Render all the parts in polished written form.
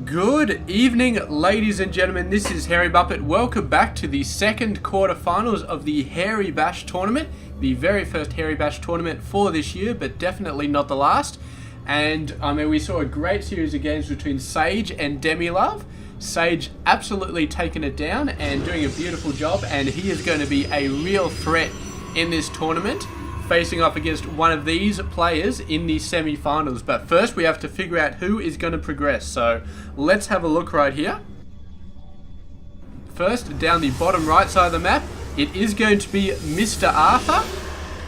Good evening, ladies and gentlemen. This is Harry Buppet. Welcome back to the second quarterfinals of the Hairy Bash tournament. The very first Hairy Bash tournament for this year, but definitely not the last. And I mean, we saw a great series of games between Sage and Demilove. Sage absolutely taking it down and doing a beautiful job, and he is going to be a real threat in this tournament, facing off against one of these players in the semi-finals. But first we have to figure out who is going to progress, so let's have a look right here. First, down the bottom right side of the map, it is going to be Mr. Arthur,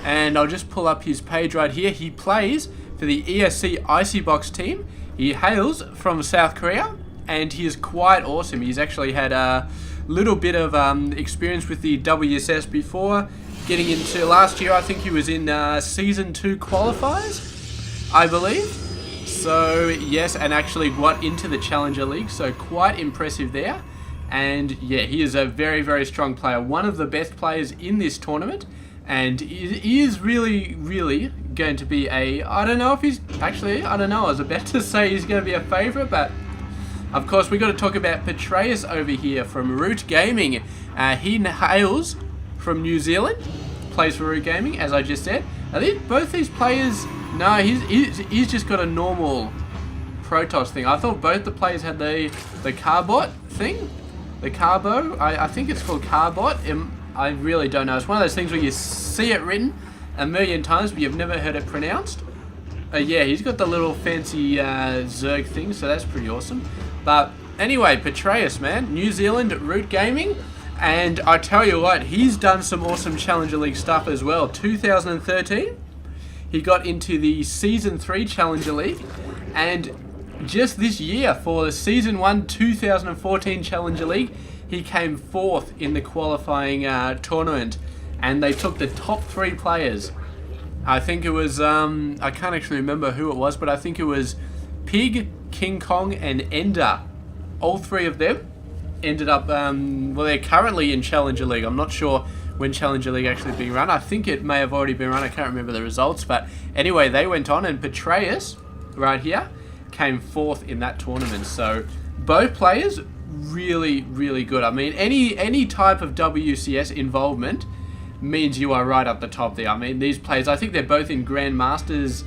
and I'll just pull up his page right here. He plays for the ESC Icy Box team. He hails from South Korea, and he is quite awesome. He's actually had a little bit of experience with the WSS before. Getting into last year, I think he was in Season 2 qualifiers, I believe. So, yes, and actually got into the Challenger League, so quite impressive there. And, yeah, he is a very, very strong player. One of the best players in this tournament. And he is really, really going to be I don't know if he's... Actually, I don't know. I was about to say he's going to be a favourite, but... Of course, we've got to talk about Petraeus over here from Root Gaming. He hails from New Zealand, plays for Root Gaming, as I just said. I think both these players... No, he's just got a normal Protoss thing. I thought both the players had the Carbot thing. The Carbo. I think it's called Carbot. I really don't know. It's one of those things where you see it written a million times, but you've never heard it pronounced. Yeah, he's got the little fancy Zerg thing, so that's pretty awesome. But anyway, Petraeus, man. New Zealand, Root Gaming. And I tell you what, he's done some awesome Challenger League stuff as well. 2013, he got into the Season 3 Challenger League. And just this year, for the Season 1 2014 Challenger League, he came 4th in the qualifying tournament. And they took the top 3 players. I think it was, I can't actually remember who it was, but I think it was Pig, King Kong, and Ender. All 3 of them ended up, well, they're currently in Challenger League. I'm not sure when Challenger League actually being run. I think it may have already been run. I can't remember the results. But anyway, they went on, and Petraeus, right here, came 4th in that tournament. So both players, really, really good. I mean, any type of WCS involvement means you are right up the top there. I mean, these players, I think they're both in Grandmasters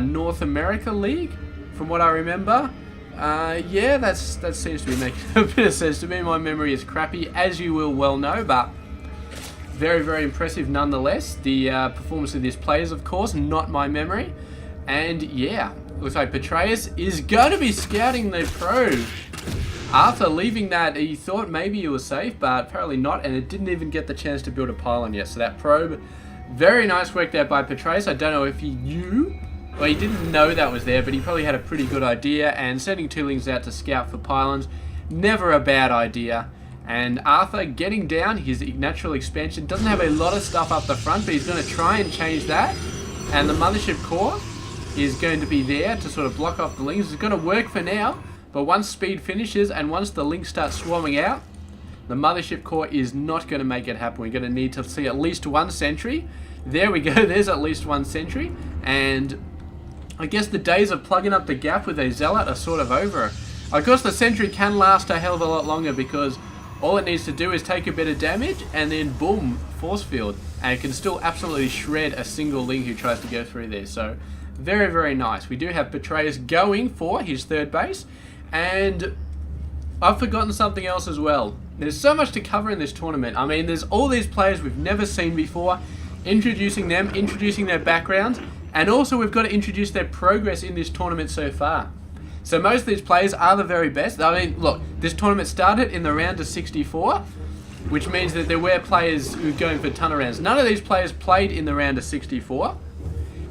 North America League, from what I remember. Yeah, that seems to be making a bit of sense to me. My memory is crappy, as you will well know, but very, very impressive nonetheless. The performance of these players, of course, not my memory. And yeah, looks like Petraeus is going to be scouting the probe. After leaving that, he thought maybe he was safe, but apparently not, and it didn't even get the chance to build a pylon yet. So that probe, very nice work there by Petraeus. I don't know if he knew, well, he didn't know that was there, but he probably had a pretty good idea, and sending 2-lings out to scout for pylons, never a bad idea. And Arthur getting down his natural expansion, doesn't have a lot of stuff up the front, but he's going to try and change that. And the mothership core is going to be there to sort of block off the lings. It's going to work for now. But once speed finishes and once the links start swarming out, the mothership core is not going to make it happen. We're going to need to see at least 1 sentry. There we go. There's at least 1 sentry. And I guess the days of plugging up the gap with a zealot are sort of over. Of course, the sentry can last a hell of a lot longer because all it needs to do is take a bit of damage and then boom, force field. And it can still absolutely shred a single link who tries to go through there. So very, very nice. We do have Petraeus going for his 3rd base. And I've forgotten something else as well. There's so much to cover in this tournament. I mean, there's all these players we've never seen before, introducing them, introducing their backgrounds, and also we've got to introduce their progress in this tournament so far. So most of these players are the very best. I mean, look, this tournament started in the round of 64, which means that there were players who were going for a ton of rounds. None of these players played in the round of 64.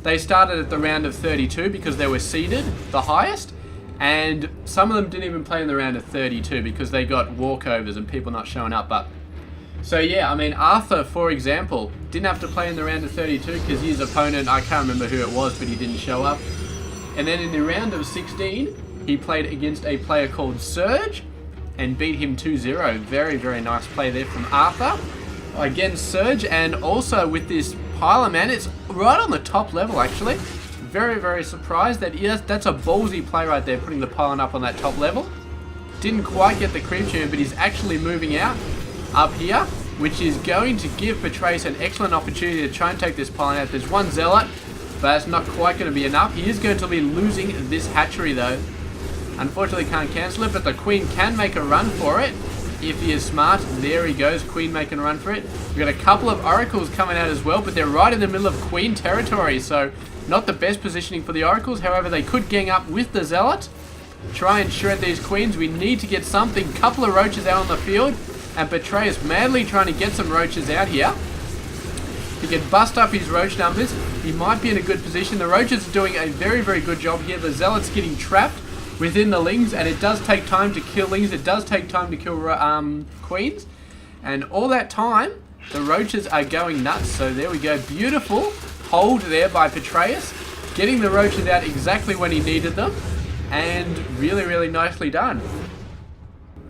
They started at the round of 32 because they were seeded the highest. And some of them didn't even play in the round of 32 because they got walkovers and people not showing up. But so yeah, I mean, Arthur, for example, didn't have to play in the round of 32 because his opponent, I can't remember who it was, but he didn't show up. And then in the round of 16, he played against a player called Surge and beat him 2-0. Very, very nice play there from Arthur. Again, Surge, and also with this pylon, man, it's right on the top level actually. Very, very surprised that, yes, that's a ballsy play right there, putting the pylon up on that top level. Didn't quite get the creep tune, but he's actually moving out up here, which is going to give Petraeus an excellent opportunity to try and take this pylon out. There's one zealot, but it's not quite going to be enough. He is going to be losing this hatchery though. Unfortunately can't cancel it, but the Queen can make a run for it if he is smart. There he goes, Queen making a run for it. We've got a couple of Oracles coming out as well, but they're right in the middle of Queen territory, so not the best positioning for the Oracles. However, they could gang up with the Zealot, try and shred these Queens. We need to get something. Couple of Roaches out on the field, and Petraeus madly trying to get some Roaches out here. He can bust up his Roach numbers. He might be in a good position. The Roaches are doing a very, very good job here. The Zealot's getting trapped within the Lings, and it does take time to kill Lings. It does take time to kill Queens. And all that time, the Roaches are going nuts. So there we go. Beautiful hold there by Petraeus. Getting the Roaches out exactly when he needed them. And really, really nicely done.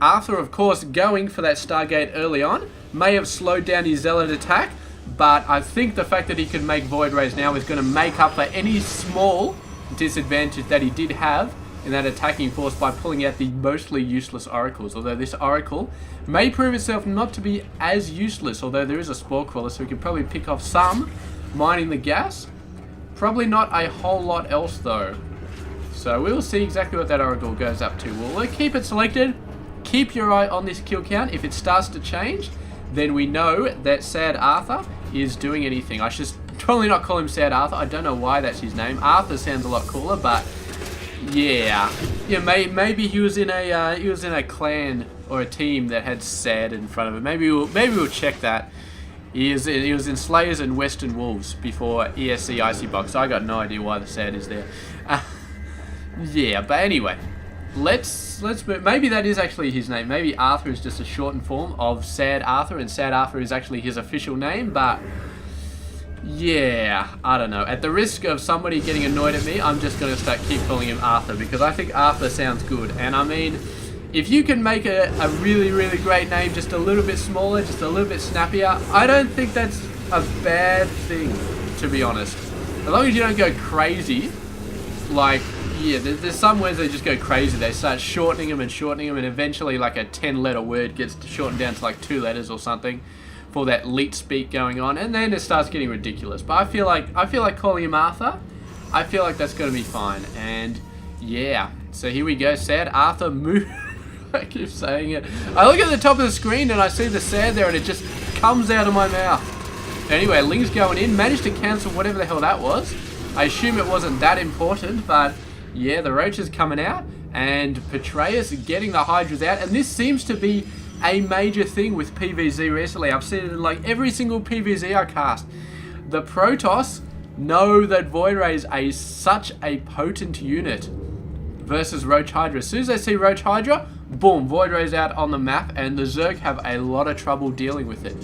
Arthur, of course, going for that Stargate early on. May have slowed down his Zealot attack. But I think the fact that he can make Void Rays now is going to make up for any small disadvantage that he did have in that attacking force by pulling out the mostly useless Oracles. Although this Oracle may prove itself not to be as useless, although there is a Spore Queller, so we can probably pick off some mining the gas. Probably not a whole lot else though. So we'll see exactly what that Oracle goes up to. We'll keep it selected. Keep your eye on this kill count. If it starts to change, then we know that Sad Arthur is doing anything. I should probably not call him Sad Arthur. I don't know why that's his name. Arthur sounds a lot cooler, but yeah, maybe he was in a clan or a team that had Sad in front of it. Maybe we'll check that. He was in Slayers and Western Wolves before ESC Icy Box. I got no idea why the Sad is there. Yeah, but anyway, let's move. Maybe that is actually his name. Maybe Arthur is just a shortened form of Sad Arthur, and Sad Arthur is actually his official name. But yeah, I don't know. At the risk of somebody getting annoyed at me, I'm just going to keep calling him Arthur, because I think Arthur sounds good. And I mean, if you can make a really, really great name just a little bit smaller, just a little bit snappier, I don't think that's a bad thing, to be honest. As long as you don't go crazy, like, yeah, there's some words that just go crazy. They start shortening them, and eventually like a 10-letter word gets shortened down to like 2 letters or something for that leet speak going on, and then it starts getting ridiculous. But I feel like calling him Arthur, I feel like that's going to be fine. And yeah, so here we go. Sad Arthur move. I keep saying it. I look at the top of the screen and I see the Sad there, and it just comes out of my mouth. Anyway, Ling's going in. Managed to cancel whatever the hell that was. I assume it wasn't that important, but yeah, the Roach is coming out, and Petraeus getting the Hydras out, and this seems to be a major thing with PvZ recently. I've seen it in like every single PvZ I cast. The Protoss know that Void Ray is such a potent unit versus Roach Hydra. As soon as they see Roach Hydra, boom, Void Ray's out on the map, and the Zerg have a lot of trouble dealing with it.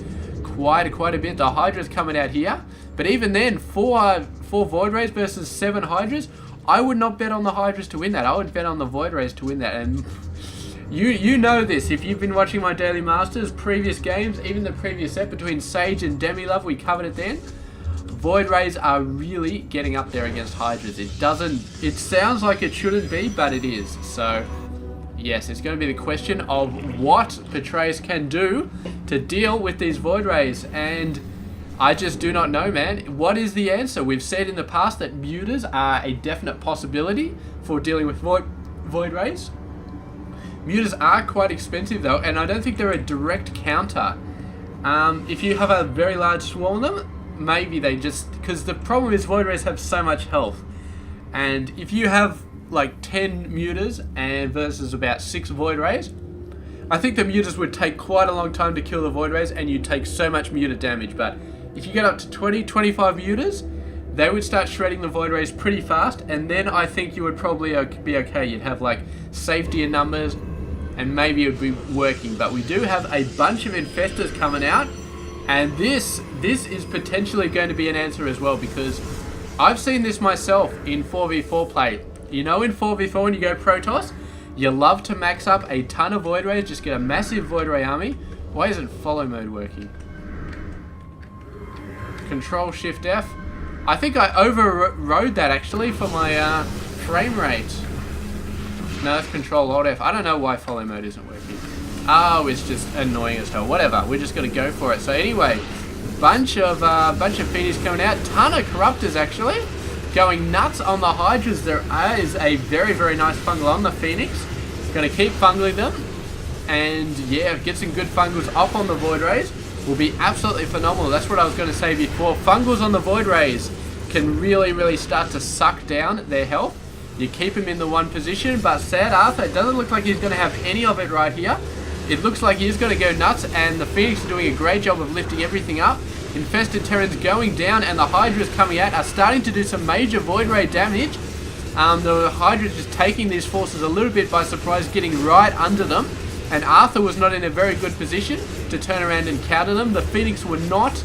Quite a bit. The Hydra's coming out here, but even then, 4 Void Rays versus 7 Hydras, I would not bet on the Hydras to win that. I would bet on the Void Rays to win that. And you know this, if you've been watching my Daily Masters, previous games, even the previous set between Sage and Demilove, we covered it then. Void Rays are really getting up there against Hydras. It sounds like it shouldn't be, but it is. So yes, it's going to be the question of what Petraeus can do to deal with these Void Rays, and I just do not know, man. What is the answer? We've said in the past that mutas are a definite possibility for dealing with Void Rays. Mutas are quite expensive though, and I don't think they're a direct counter. If you have a very large swarm of them, maybe they just... Because the problem is Void Rays have so much health, and if you have like 10 mutas and versus about 6 Void Rays, I think the mutas would take quite a long time to kill the Void Rays, and you'd take so much muta damage. But if you get up to 20, 25 mutas, they would start shredding the Void Rays pretty fast, and then I think you would probably be okay. You'd have like safety in numbers, and maybe it would be working. But we do have a bunch of Infestors coming out, and this is potentially going to be an answer as well, because I've seen this myself in 4v4 play. You know, in 4v4 when you go Protoss, you love to max up a ton of Void Rays, just get a massive Void Ray army. Why isn't follow mode working? Control Shift F. I think I overrode that actually for my frame rate. No, that's Control Alt F. I don't know why follow mode isn't working. Oh, it's just annoying as hell. Whatever, we're just gonna go for it. So anyway, bunch of Phoenix coming out. Ton of Corruptors actually going nuts on the Hydras. There is a very, very nice fungal on the Phoenix. Gonna keep fungling them, and yeah, get some good fungals up on the Void Rays. Will be absolutely phenomenal. That's what I was going to say before. Fungals on the Void Rays can really, really start to suck down their health. You keep him in the one position, but sad Arthur, it doesn't look like he's going to have any of it right here. It looks like he's going to go nuts, and the Phoenix are doing a great job of lifting everything up. Infested Terrans going down, and the Hydras coming out are starting to do some major Void Ray damage. The Hydras just taking these forces a little bit by surprise, getting right under them. And Arthur was not in a very good position to turn around and counter them. The Phoenix were not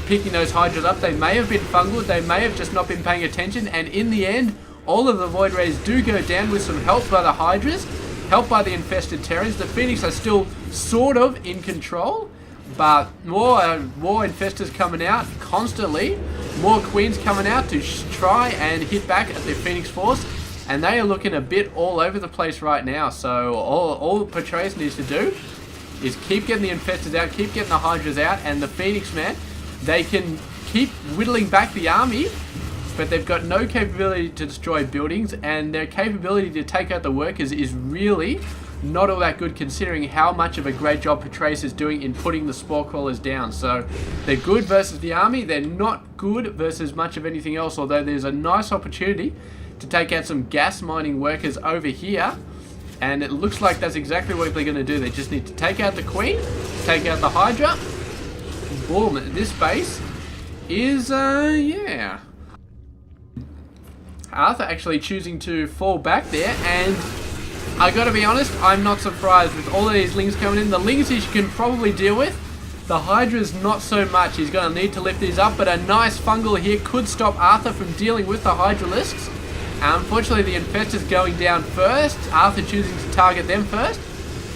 picking those Hydras up. They may have been fungal, they may have just not been paying attention, and in the end, all of the Void Rays do go down with some help by the Hydras, helped by the Infested Terrans. The Phoenix are still sort of in control, but more Infestors coming out constantly, more Queens coming out to try and hit back at the Phoenix Force. And they are looking a bit all over the place right now. So all Petraeus needs to do is keep getting the Infestors out, keep getting the Hydras out, and the Phoenix, man, they can keep whittling back the army, but they've got no capability to destroy buildings, and their capability to take out the workers is really not all that good considering how much of a great job Petraeus is doing in putting the Spore Crawlers down. So they're good versus the army, they're not good versus much of anything else, although there's a nice opportunity to take out some gas mining workers over here, and it looks like that's exactly what they're going to do. They just need to take out the Queen, take out the Hydra. Boom, this base is yeah, Arthur actually choosing to fall back there, and I gotta be honest, I'm not surprised with all of these Lings coming in. The Lings he can probably deal with, the Hydra's not so much. He's going to need to lift these up, but a nice fungal here could stop Arthur from dealing with the Hydralisks. Unfortunately, the Infestors going down first. Arthur choosing to target them first,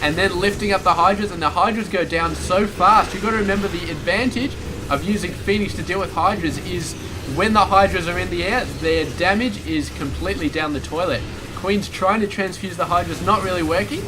and then lifting up the Hydras, and the Hydras go down so fast. You've got to remember the advantage of using Phoenix to deal with Hydras is when the Hydras are in the air, their damage is completely down the toilet. Queen's trying to transfuse the Hydras, not really working,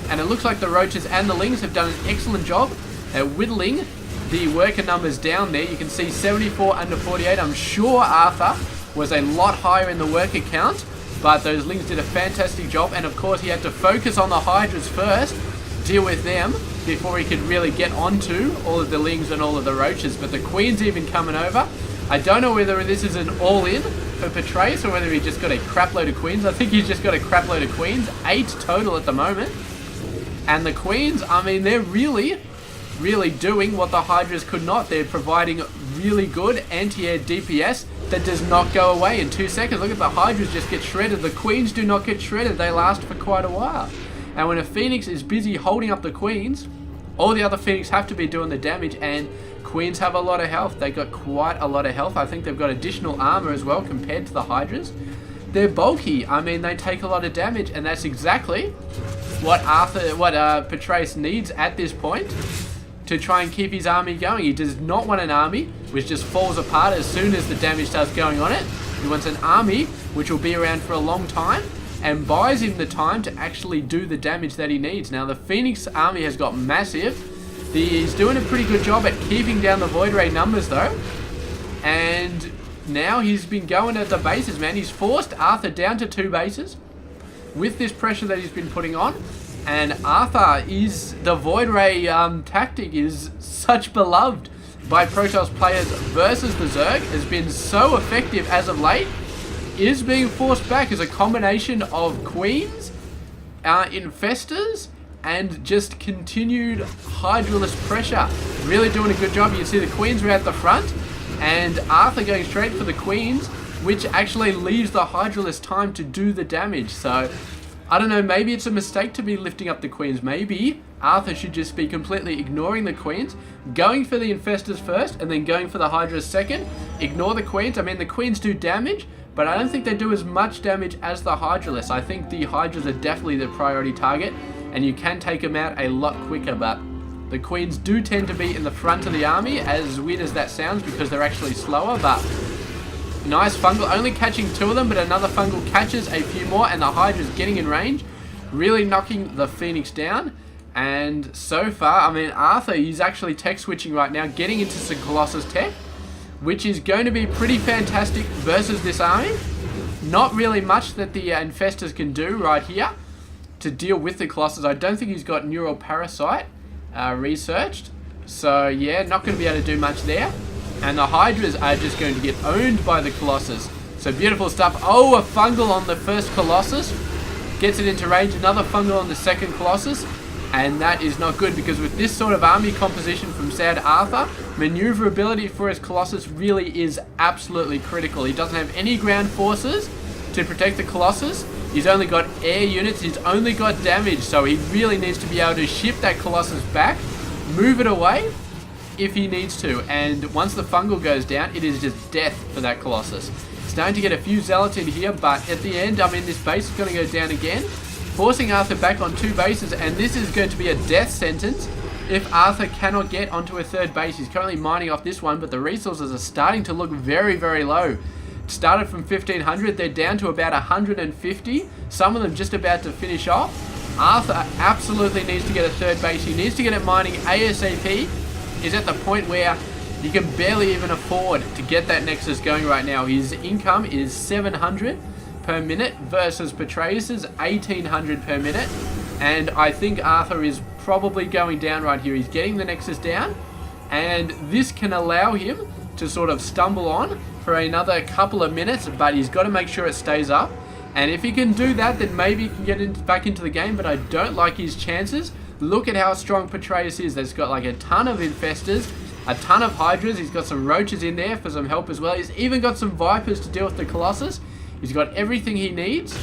and it looks like the Roaches and the Lings have done an excellent job at whittling the worker numbers down there. You can see 74 under 48. I'm sure Arthur was a lot higher in the worker count, but those Lings did a fantastic job, and of course he had to focus on the Hydras first, deal with them, before he could really get onto all of the Lings and all of the Roaches. But the Queen's even coming over. I don't know whether this is an all-in for Petraeus or whether he just got a crap load of Queens. I think he's just got a crap load of Queens, 8 total at the moment. And the Queens, I mean, they're really doing what the Hydras could not. They're providing really good anti-air DPS that does not go away in 2 seconds. Look at the Hydras just get shredded. The Queens do not get shredded. They last for quite a while. And when a Phoenix is busy holding up the Queens, all the other Phoenix have to be doing the damage, and Queens have a lot of health. They got quite a lot of health. I think they've got additional armor as well compared to the Hydras. They're bulky. I mean, they take a lot of damage, and that's exactly what Petraeus needs at this point to try and keep his army going. He does not want an army which just falls apart as soon as the damage starts going on it. He wants an army which will be around for a long time and buys him the time to actually do the damage that he needs. Now, the Phoenix army has got massive. He's doing a pretty good job at keeping down the Void Ray numbers, though. And now he's been going at the bases, man. He's forced Arthur down to 2 bases with this pressure that he's been putting on. And Arthur is, the Void Ray tactic is such beloved by Protoss players versus the Zerg, has been so effective as of late, is being forced back as a combination of Queens, Infestors, and just continued Hydralist pressure. Really doing a good job. You see the Queens are at the front, and Arthur going straight for the Queens, which actually leaves the Hydralist time to do the damage. So, I don't know, maybe it's a mistake to be lifting up the Queens. Maybe Arthur should just be completely ignoring the Queens, going for the Infestors first, and then going for the Hydras second. Ignore the Queens. I mean, the Queens do damage, but I don't think they do as much damage as the Hydralists. I think the Hydras are definitely the priority target, and you can take them out a lot quicker, but the Queens do tend to be in the front of the army, as weird as that sounds, because they're actually slower. But nice fungal, only catching 2 of them, but another fungal catches a few more, and the Hydra's getting in range. really knocking the Phoenix down. And so far, I mean, Arthur, he's actually tech switching right now, getting into some Colossus tech, which is going to be pretty fantastic versus this army. Not really much that the Infestors can do right here to deal with the Colossus. I don't think he's got Neural Parasite researched. So yeah, not going to be able to do much there. And the Hydras are just going to get owned by the Colossus. So beautiful stuff. Oh, a Fungal on the first Colossus. Gets it into range. Another Fungal on the second Colossus. And that is not good, because with this sort of army composition from Sad Arthur, maneuverability for his Colossus really is absolutely critical. He doesn't have any ground forces to protect the Colossus. He's only got air units. He's only got damage. So he really needs to be able to ship that Colossus back, move it away if he needs to. And once the Fungal goes down, it is just death for that Colossus. Starting to get a few Zealots in here, but at the end, I mean, this base is going to go down again, forcing Arthur back on 2 bases, and this is going to be a death sentence if Arthur cannot get onto a 3rd base. He's currently mining off this one, but the resources are starting to look very, very low. It started from 1,500, they're down to about 150, some of them just about to finish off. Arthur absolutely needs to get a 3rd base. He needs to get it mining ASAP. He's at the point where he can barely even afford to get that Nexus going right now. His income is 700 per minute versus Petraeus's 1,800 per minute. And I think Arthur is probably going down right here. He's getting the Nexus down, and this can allow him to sort of stumble on for another couple of minutes, but he's got to make sure it stays up. And if he can do that, then maybe he can get back into the game, but I don't like his chances. Look at how strong Petraeus is. There's got like a ton of Infestors, a ton of Hydras. He's got some Roaches in there for some help as well. He's even got some Vipers to deal with the Colossus. He's got everything he needs.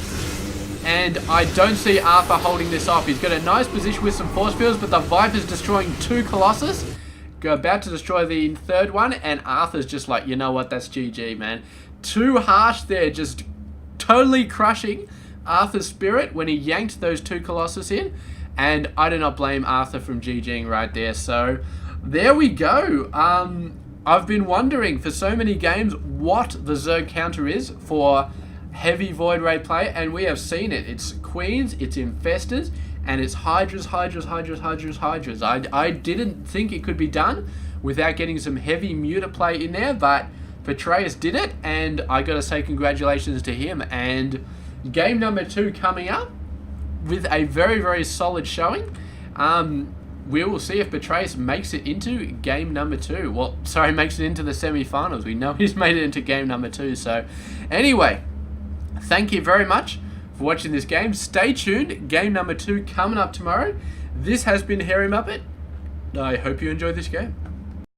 And I don't see Arthur holding this off. He's got a nice position with some force fields, but the Viper's destroying 2 Colossus. About to destroy the 3rd one, and Arthur's just like, you know what, that's GG, man. Too harsh there, just totally crushing Arthur's spirit when he yanked those 2 Colossus in. And I do not blame Arthur from GGing right there. So there we go. I've been wondering for so many games what the Zerg counter is for heavy Void Ray play, and we have seen it. It's Queens, it's Infestors, and it's Hydras, Hydras, Hydras, Hydras, Hydras. I didn't think it could be done without getting some heavy Muta play in there, but Petraeus did it, and I gotta say congratulations to him. And game number 2 coming up with a very, very solid showing. We will see if Petraeus makes it into game number 2. Well, sorry, makes it into the semi-finals. We know he's made it into game number 2. So anyway, thank you very much for watching this game. Stay tuned. Game number 2 coming up tomorrow. This has been Hairy Muppet. I hope you enjoyed this game.